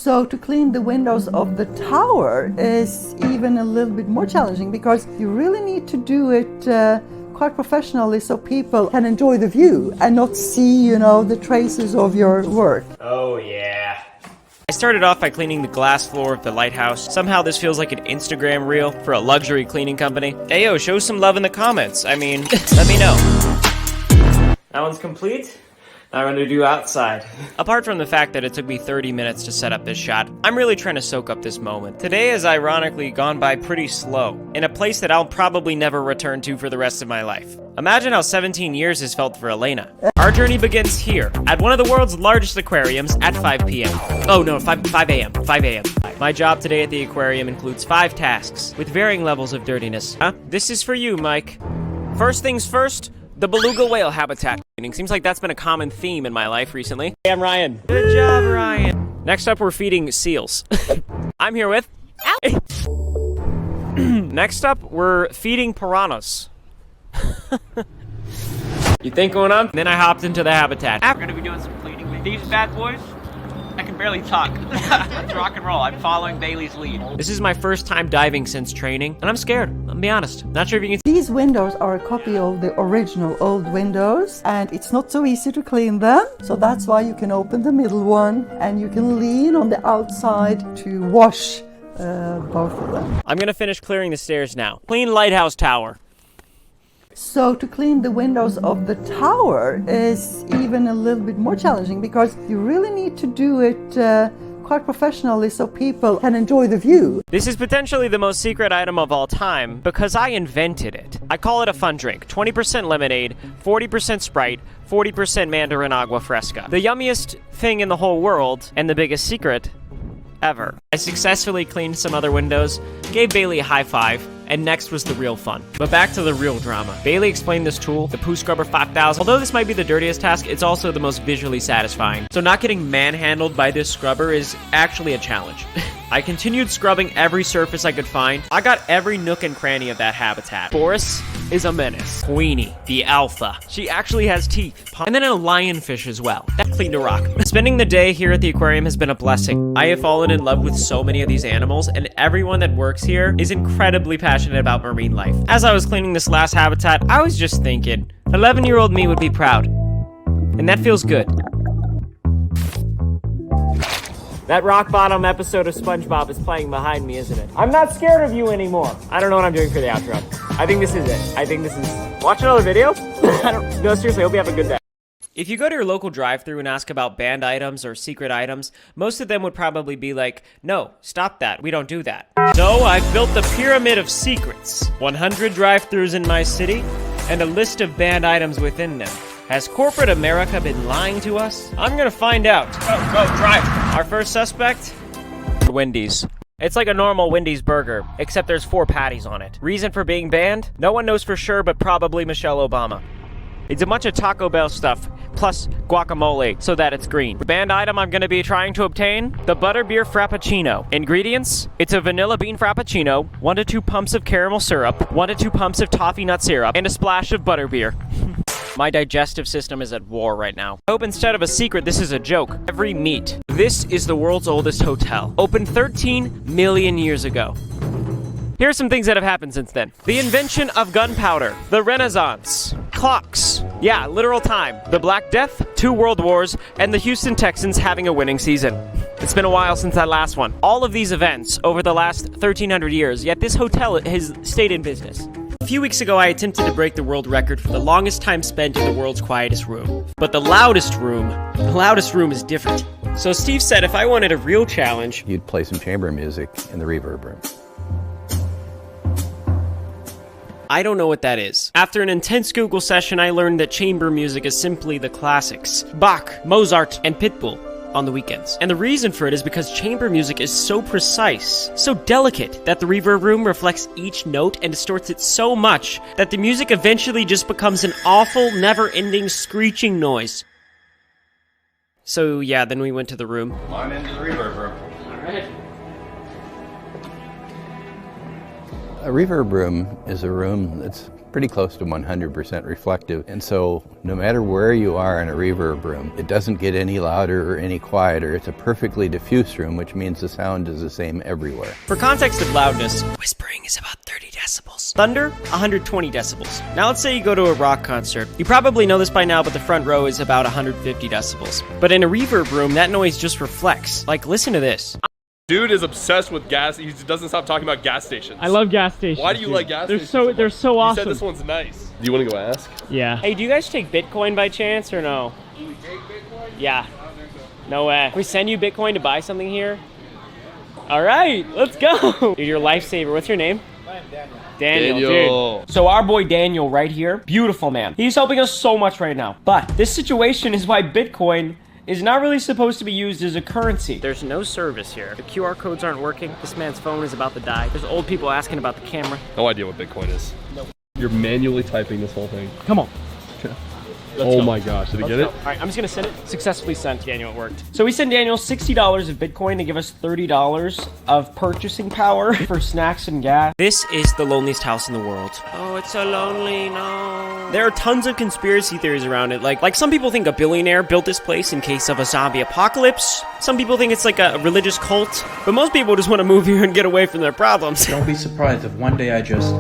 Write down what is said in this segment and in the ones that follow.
So to clean the windows of the tower is even a little bit more challenging because you really need to do it quite professionally so people can enjoy the view and not see, you know, the traces of your work. Oh yeah. I started off by cleaning the glass floor of the lighthouse. Somehow this feels like an Instagram reel for a luxury cleaning company. Ayo, show some love in the comments. I mean, let me know. That one's complete. Now I'm gonna do outside. Apart from the fact that it took me 30 minutes to set up this shot, I'm really trying to soak up this moment. Today has ironically gone by pretty slow, in a place that I'll probably never return to for the rest of my life. Imagine how 17 years has felt for Elena. Our journey begins here, at one of the world's largest aquariums at 5 p.m. Oh no, 5 a.m. 5 a.m. My job today at the aquarium includes 5 tasks, with varying levels of dirtiness. This is for you, Mike. First things first, the beluga whale habitat cleaning. Seems like that's been a common theme in my life recently. Hey, I'm Ryan. Good job, Ryan. Next up, we're feeding seals. I'm here with... Next up, we're feeding piranhas. You think going on? Then I hopped into the habitat. We're gonna be doing some cleaning with these bad boys. I can barely talk. Let's rock and roll. I'm following Bailey's lead. This is my first time diving since training, and I'm scared. I'll be honest. Not sure if you can... These windows are a copy of the original old windows, and it's not so easy to clean them. So that's why you can open the middle one, and you can lean on the outside to wash both of them. I'm gonna finish clearing the stairs now. Clean lighthouse tower. So to clean the windows of the tower is even a little bit more challenging because you really need to do it quite professionally so people can enjoy the view. This is potentially the most secret item of all time because I invented it. I call it a fun drink. 20% lemonade, 40% Sprite, 40% Mandarin agua fresca. The yummiest thing in the whole world and the biggest secret ever. I successfully cleaned some other windows, gave Bailey a high five, and next was the real fun. But back to the real drama. Bailey explained this tool, the Poo Scrubber 5000. Although this might be the dirtiest task, it's also the most visually satisfying. So not getting manhandled by this scrubber is actually a challenge. I continued scrubbing every surface I could find. I got every nook and cranny of that habitat. Boris is a menace. Queenie, the alpha. She actually has teeth. And then a lionfish as well. That cleaned a rock. Spending the day here at the aquarium has been a blessing. I have fallen in love with so many of these animals, and everyone that works here is incredibly passionate about marine life. As I was cleaning this last habitat, I was just thinking, 11-year-old me would be proud. And that feels good. That rock bottom episode of SpongeBob is playing behind me, isn't it? I'm not scared of you anymore. I don't know what I'm doing for the outro. I think this is it. I think this is... Watch another video? No, seriously, hope you have a good day. If you go to your local drive-thru and ask about banned items or secret items, most of them would probably be like, no, stop that, we don't do that. So I've built the pyramid of secrets. 100 drive-thrus in my city, and a list of banned items within them. Has corporate America been lying to us? I'm gonna find out. Go, drive. Our first suspect? Wendy's. It's like a normal Wendy's burger, except there's 4 patties on it. Reason for being banned? No one knows for sure, but probably Michelle Obama. It's a bunch of Taco Bell stuff, plus guacamole, so that it's green. The banned item I'm gonna be trying to obtain? The Butterbeer Frappuccino. Ingredients? It's a vanilla bean Frappuccino, 1 to 2 pumps of caramel syrup, 1 to 2 pumps of toffee nut syrup, and a splash of butterbeer. My digestive system is at war right now. I hope instead of a secret, this is a joke. Every meat. This is the world's oldest hotel. Opened 13 million years ago. Here are some things that have happened since then. The invention of gunpowder. The Renaissance. Clocks. Yeah, literal time. The Black Death, 2 world wars, and the Houston Texans having a winning season. It's been a while since that last one. All of these events over the last 1,300 years, yet this hotel has stayed in business. A few weeks ago, I attempted to break the world record for the longest time spent in the world's quietest room. But the loudest room is different. So Steve said if I wanted a real challenge, you'd play some chamber music in the reverb room. I don't know what that is. After an intense Google session, I learned that chamber music is simply the classics. Bach, Mozart, and Pitbull on the weekends. And the reason for it is because chamber music is so precise, so delicate, that the reverb room reflects each note and distorts it so much that the music eventually just becomes an awful, never-ending screeching noise. So yeah, then we went to the room. On into the reverb room. Alright. A reverb room is a room that's pretty close to 100% reflective, and so no matter where you are in a reverb room, it doesn't get any louder or any quieter. It's a perfectly diffuse room, which means the sound is the same everywhere. For context of loudness, whispering is about 30 decibels. Thunder, 120 decibels. Now let's say you go to a rock concert. You probably know this by now, but the front row is about 150 decibels. But in a reverb room, that noise just reflects. Like, listen to this. Dude is obsessed with gas. He doesn't stop talking about gas stations. I love gas stations. Why do you like gas stations? They're so awesome. You said this one's nice. Do you want to go ask? Yeah. Hey, do you guys take Bitcoin by chance or no? Do we take Bitcoin? Yeah. No way. Can we send you Bitcoin to buy something here? All right, let's go. Dude, you're a lifesaver. What's your name? Daniel. Dude. So our boy Daniel right here, beautiful man. He's helping us so much right now. But this situation is why Bitcoin is not really supposed to be used as a currency. There's no service here. The QR codes aren't working. This man's phone is about to die. There's old people asking about the camera. No idea what Bitcoin is. No. You're manually typing this whole thing. Come on. Oh my gosh, did he get it? All right, I'm just gonna send it. Successfully sent, Daniel, it worked. So we sent Daniel $60 of Bitcoin to give us $30 of purchasing power for snacks and gas. This is the loneliest house in the world. Oh, it's so lonely, no. There are tons of conspiracy theories around it. Like some people think a billionaire built this place in case of a zombie apocalypse. Some people think it's like a religious cult. But most people just want to move here and get away from their problems. Don't be surprised if one day I just...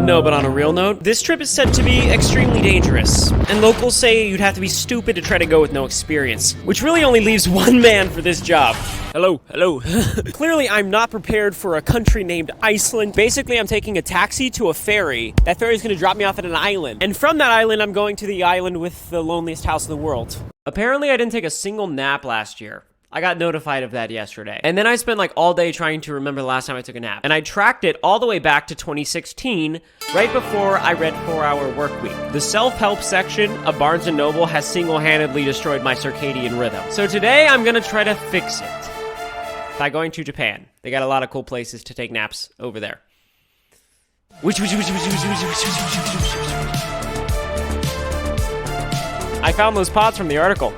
No, but on a real note, this trip is said to be extremely dangerous, and locals say you'd have to be stupid to try to go with no experience, which really only leaves one man for this job. Hello. Clearly, I'm not prepared for a country named Iceland. Basically, I'm taking a taxi to a ferry. That ferry's gonna drop me off at an island, and from that island, I'm going to the island with the loneliest house in the world. Apparently, I didn't take a single nap last year. I got notified of that yesterday. And then I spent like all day trying to remember the last time I took a nap. And I tracked it all the way back to 2016, right before I read 4 Hour Workweek. The self-help section of Barnes & Noble has single-handedly destroyed my circadian rhythm. So today I'm gonna try to fix it by going to Japan. They got a lot of cool places to take naps over there. I found those pods from the article.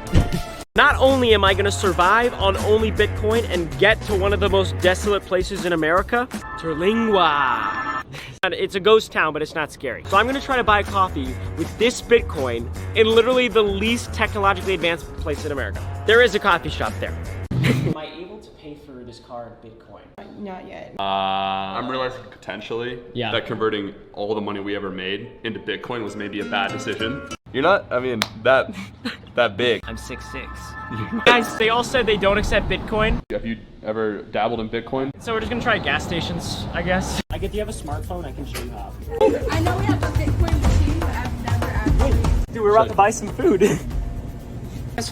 Not only am I gonna survive on only Bitcoin and get to one of the most desolate places in America, Terlingua. It's a ghost town, but it's not scary. So I'm gonna try to buy coffee with this Bitcoin in literally the least technologically advanced place in America. There is a coffee shop there. Am I able to pay for this car in Bitcoin? Not yet. I'm realizing potentially that converting all the money we ever made into Bitcoin was maybe a bad decision. You're not, I mean, that big. I'm 6'6". Guys, they all said they don't accept Bitcoin. Have you ever dabbled in Bitcoin? So we're just gonna try gas stations, I guess. Do you have a smartphone? I can show you how. I know we have a Bitcoin machine, but I've never actually... Dude, we're about to buy some food.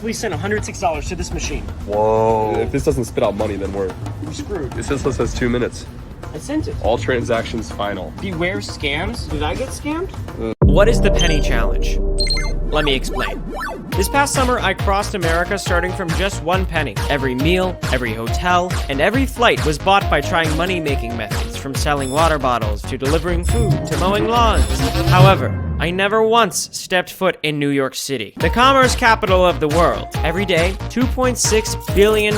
We sent $106 to this machine. Whoa. If this doesn't spit out money, then we're screwed. This says 2 minutes. I sent it. All transactions final. Beware scams. Did I get scammed? What is the penny challenge? Let me explain. This past summer, I crossed America starting from just 1 penny. Every meal, every hotel, and every flight was bought by trying money-making methods, from selling water bottles to delivering food to mowing lawns. However, I never once stepped foot in New York City, the commerce capital of the world. Every day, $2.6 billion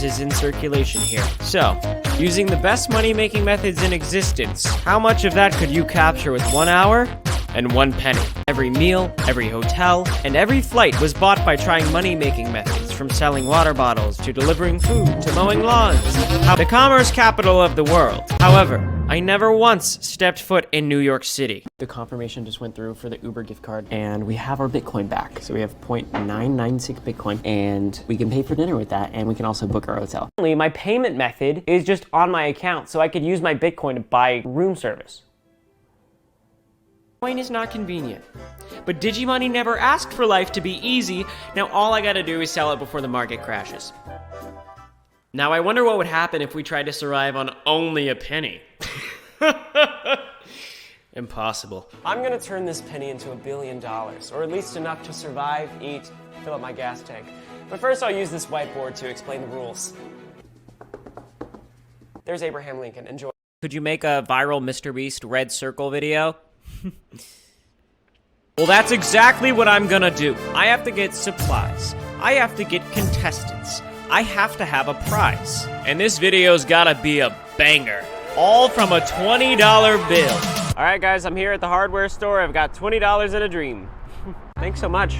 is in circulation here. So, using the best money-making methods in existence, how much of that could you capture with 1 hour? And 1 penny. Every meal, every hotel, and every flight was bought by trying money-making methods, from selling water bottles to delivering food to mowing lawns. The commerce capital of the world. However, I never once stepped foot in New York City. The confirmation just went through for the Uber gift card, and we have our Bitcoin back. So we have 0.996 Bitcoin, and we can pay for dinner with that, and we can also book our hotel. My payment method is just on my account, so I could use my Bitcoin to buy room service. Bitcoin is not convenient, but Digimoney never asked for life to be easy. Now all I gotta do is sell it before the market crashes. Now I wonder what would happen if we tried to survive on only a penny. Impossible. I'm gonna turn this penny into $1 billion, or at least enough to survive, eat, fill up my gas tank. But first I'll use this whiteboard to explain the rules. There's Abraham Lincoln, enjoy. Could you make a viral MrBeast red circle video? Well, that's exactly what I'm gonna do. I have to get supplies. I have to get contestants. I have to have a prize. And this video's gotta be a banger. All from a $20 bill. All right, guys, I'm here at the hardware store. I've got $20 in a dream. Thanks so much.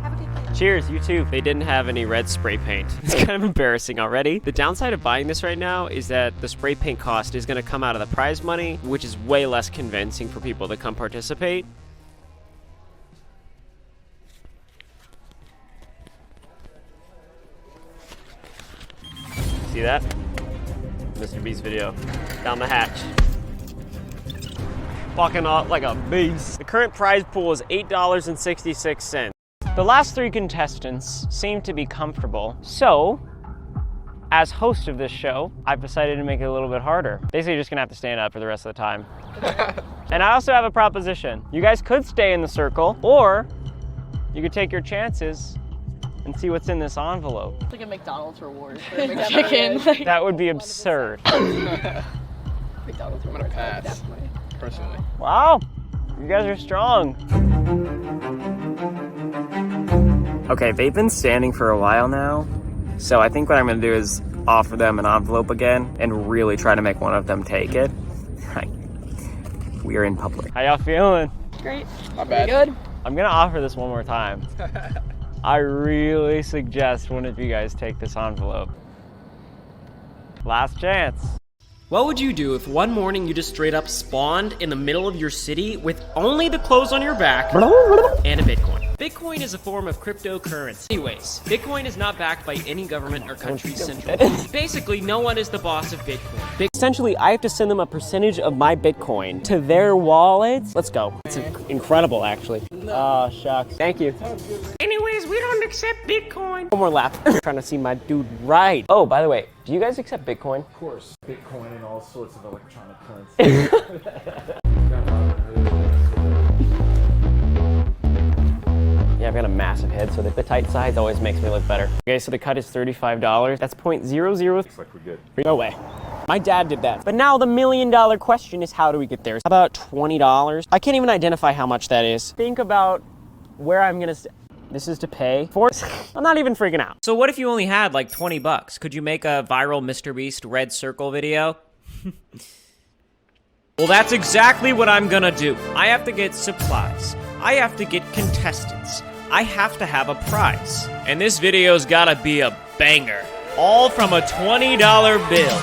Have a good day. Cheers, you too. They didn't have any red spray paint. It's kind of embarrassing already. The downside of buying this right now is that the spray paint cost is gonna come out of the prize money, which is way less convincing for people to come participate. See that? Mr. Beast video. Down the hatch. Walking out like a beast. The current prize pool is $8.66. The last three contestants seem to be comfortable, so as host of this show, I've decided to make it a little bit harder. Basically, you're just gonna have to stand up for the rest of the time. And I also have a proposition. You guys could stay in the circle, or you could take your chances and see what's in this envelope. It's like a McDonald's reward for chicken. That would be absurd. McDonald's I'm gonna pass, personally. Wow, you guys are strong. Okay, they've been standing for a while now, so I think what I'm gonna do is offer them an envelope again and really try to make one of them take it. We are in public. How y'all feeling? Great. Not bad. Good. I'm gonna offer this one more time. I really suggest one of you guys take this envelope. Last chance. What would you do if one morning you just straight up spawned in the middle of your city with only the clothes on your back and a Bitcoin? Bitcoin is a form of cryptocurrency. Anyways, Bitcoin is not backed by any government or country's central bank. Basically, no one is the boss of Bitcoin. Essentially, I have to send them a percentage of my Bitcoin to their wallets. Let's go. It's incredible, actually. Oh, shucks. Thank you. Anyways, we don't accept Bitcoin. One more lap. Trying to see my dude right. Oh, by the way, do you guys accept Bitcoin? Of course, Bitcoin and all sorts of electronic currency. Yeah, I've got a massive head, so the tight sides always makes me look better. Okay, so the cut is $35. That's 0.00. Looks like we're good. No way. My dad did that. But now the $1 million question is, how do we get there? How about $20? I can't even identify how much that is. Think about where I'm gonna this is to pay for. I'm not even freaking out. So what if you only had like 20 bucks? Could you make a viral MrBeast red circle video? Well, that's exactly what I'm gonna do. I have to get supplies. I have to get contestants. I have to have a prize. And this video's gotta be a banger. All from a $20 bill.